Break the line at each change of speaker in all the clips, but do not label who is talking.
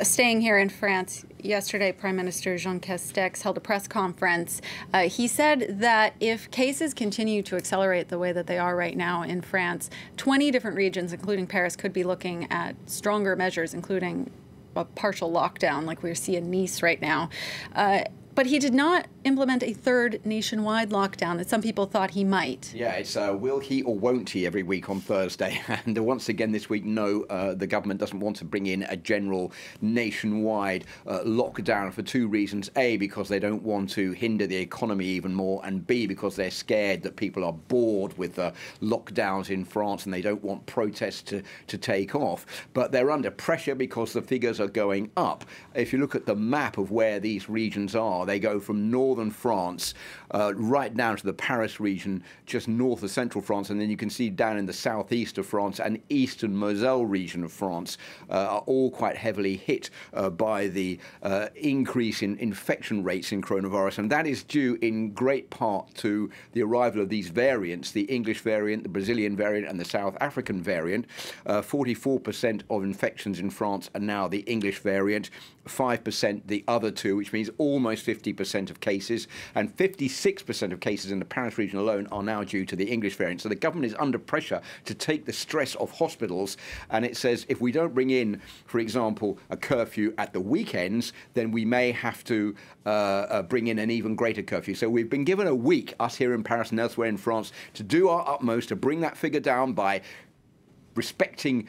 Staying here in France, yesterday Prime Minister Jean Castex held a press conference. He said that if cases continue to accelerate the way that they are right now in France, 20 different regions, including Paris, could be looking at stronger measures, including a partial lockdown like we see in Nice right now. But he did not implement a third nationwide lockdown that some people thought he might.
Yeah, it's will he or won't he every week on Thursday. And once again this week, no, the government doesn't want to bring in a general nationwide lockdown for two reasons. A, because they don't want to hinder the economy even more, and B, because they're scared that people are bored with lockdowns in France and they don't want protests to take off. But they're under pressure because the figures are going up. If you look at the map of where these regions are, they go from northern France right down to the Paris region, just north of central France, and then you can see down in the southeast of France and eastern Moselle region of France are all quite heavily hit by the increase in infection rates in coronavirus, and that is due in great part to the arrival of these variants, the English variant, the Brazilian variant, and the South African variant. 44% of infections in France are now the English variant, 5% the other two, which means almost 50% of cases, and 56% of cases in the Paris region alone are now due to the English variant. So the government is under pressure to take the stress off hospitals, and it says if we don't bring in, for example, a curfew at the weekends, then we may have to bring in an even greater curfew. So we've been given a week, us here in Paris and elsewhere in France, to do our utmost to bring that figure down by respecting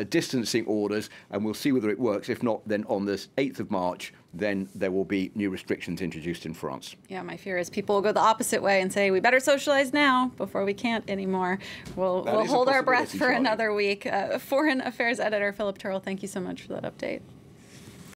distancing orders, and we'll see whether it works. If not, then on the 8th of March, then there will be new restrictions introduced in France.
Yeah, my fear is people will go the opposite way and say, we better socialize now before we can't anymore. We'll hold our breath for another week. Foreign Affairs Editor Philip Turle, thank you so much for that update.